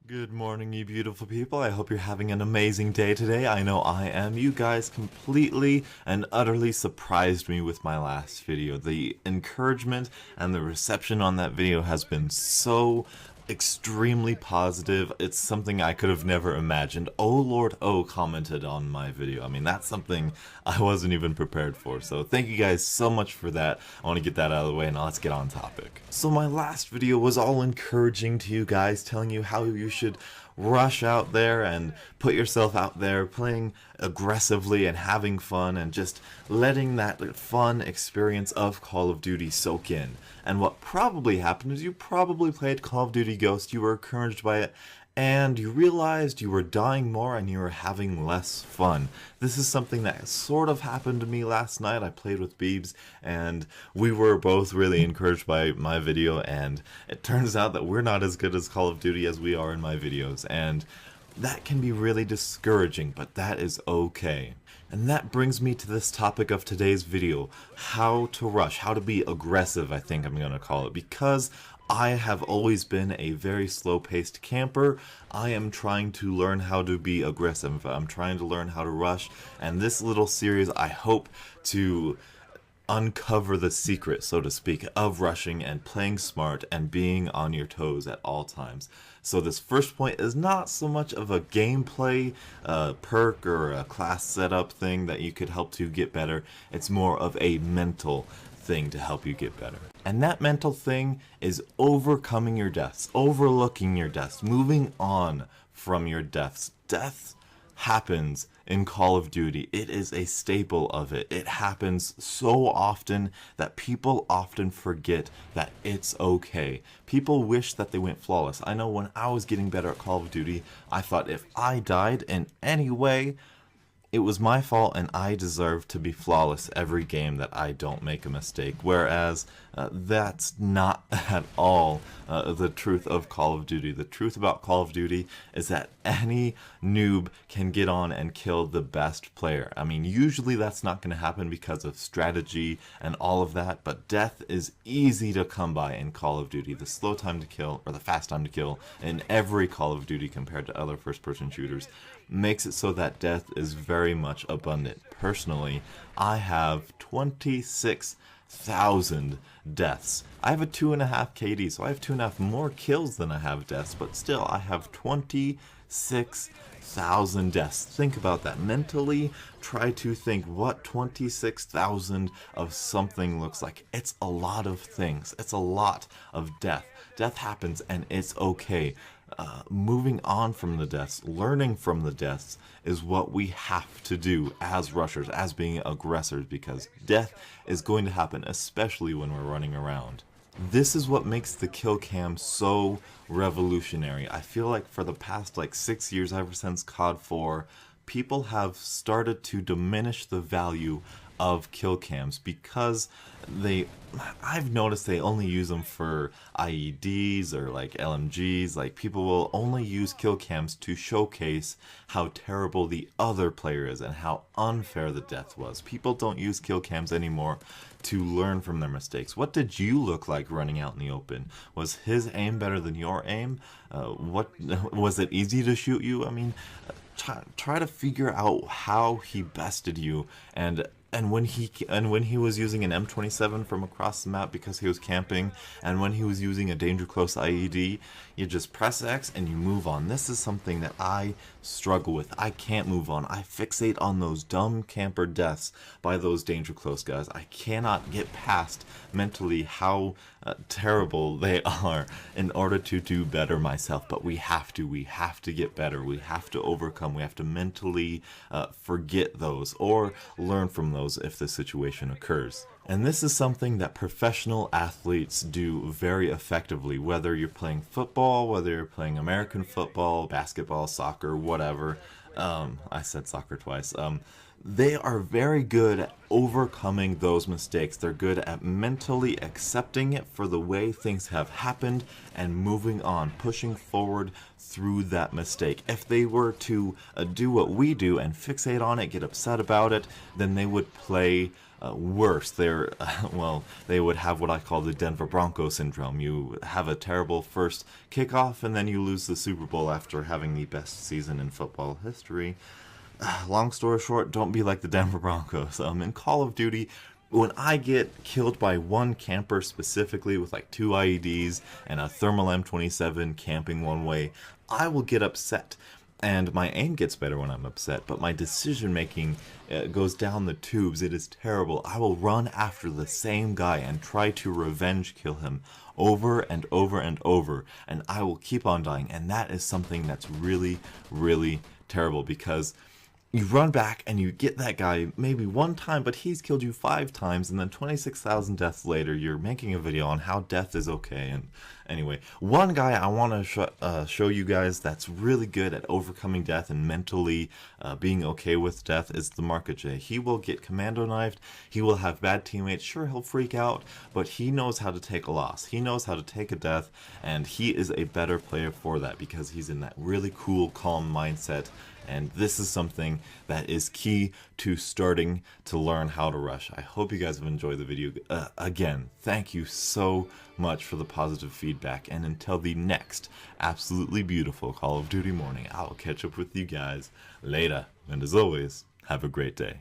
Good morning, you beautiful people. I hope you're having an amazing day today. I know I am. You guys completely and utterly surprised me with my last video. The encouragement and the reception on that video has been so extremely positive. It's something I could have never imagined. Oh Lord O commented on my video. I mean, that's something I wasn't even prepared for. So thank you guys so much for that. I want to get that out of the way, and now let's get on topic. So my last video was all encouraging to you guys, telling you how you should rush out there and put yourself out there playing aggressively and having fun and just letting that fun experience of Call of Duty soak in. And what probably happened is you probably played Call of Duty Ghost, you were encouraged by it, and you realized you were dying more and you were having less fun. This is something that sort of happened to me last night. I played with Beebs and we were both really encouraged by my video, and it turns out that we're not as good as Call of Duty as we are in my videos, and that can be really discouraging, but that is okay. And that brings me to this topic of today's video, how to rush, how to be aggressive, I think I'm going to call it, because I have always been a very slow-paced camper. I am trying to learn how to be aggressive. I'm trying to learn how to rush, and this little series I hope to uncover the secret, so to speak, of rushing and playing smart and being on your toes at all times. So this first point is not so much of a gameplay perk or a class setup thing that you could help to get better. It's more of a mental thing to help you get better. And that mental thing is overcoming your deaths, overlooking your deaths, moving on from your deaths. Death happens in Call of Duty. It is a staple of it. It happens so often that people often forget that it's okay. People wish that they went flawless. I know when I was getting better at Call of Duty, I thought if I died in any way, it was my fault and I deserve to be flawless every game, that I don't make a mistake. Whereas that's not at all the truth of Call of Duty. The truth about Call of Duty is that any noob can get on and kill the best player. I mean, usually that's not going to happen because of strategy and all of that, but death is easy to come by in Call of Duty. The slow time to kill, or the fast time to kill, in every Call of Duty compared to other first-person shooters makes it so that death is very much abundant. Personally, I have 26,000 deaths. I have a 2.5 KD, so I have 2.5 more kills than I have deaths, but still, I have 26,000 deaths. Think about that. Mentally, try to think what 26,000 of something looks like. It's a lot of things. It's a lot of death. Death happens, and it's okay. Moving on from the deaths, learning from the deaths is what we have to do as rushers, as being aggressors, because death is going to happen, especially when we're running around. This is what makes the kill cam so revolutionary. I feel like for the past 6 years, ever since COD 4, people have started to diminish the value of kill cams because I've noticed they only use them for IEDs or LMGs. People will only use kill cams to showcase how terrible the other player is and how unfair the death was. People don't use kill cams anymore to learn from their mistakes. What did you look like running out in the open? Was his aim better than your aim? What was it easy to shoot you? I mean, try to figure out how he bested you, and when he was using an M27 from across the map because he was camping, and when he was using a danger close IED, you just press X and you move on. This is something that I struggle with. I can't move on. I fixate on those dumb camper deaths by those danger close guys. I cannot get past mentally how terrible they are in order to do better myself. But we have to get better. We have to overcome. We have to mentally forget those or learn from those if the situation occurs. And this is something that professional athletes do very effectively, whether you're playing football, whether you're playing American football, basketball, soccer, whatever. I said soccer twice. they are very good at overcoming those mistakes. They're good at mentally accepting it for the way things have happened and moving on, pushing forward through that mistake. If they were to do what we do and fixate on it, get upset about it, then they would play worse. They would have what I call the Denver Broncos syndrome. You have a terrible first kickoff and then you lose the Super Bowl after having the best season in football history. Long story short, don't be like the Denver Broncos. In Call of Duty, when I get killed by one camper specifically with like 2 IEDs and a thermal M27 camping one way, I will get upset. And my aim gets better when I'm upset, but my decision making goes down the tubes. It is terrible. I will run after the same guy and try to revenge kill him over and over and over, and I will keep on dying. And that is something that's really, really terrible, because you run back and you get that guy maybe one time, but he's killed you 5 times, and then 26,000 deaths later, you're making a video on how death is okay. And anyway, one guy I want to show you guys that's really good at overcoming death and mentally being okay with death is the Market J. He will get commando knifed, he will have bad teammates, sure he'll freak out, but he knows how to take a loss, he knows how to take a death, and he is a better player for that because he's in that really cool, calm mindset. And this is something that is key to starting to learn how to rush. I hope you guys have enjoyed the video. Again, thank you so much for the positive feedback. And until the next absolutely beautiful Call of Duty morning, I'll catch up with you guys later. And as always, have a great day.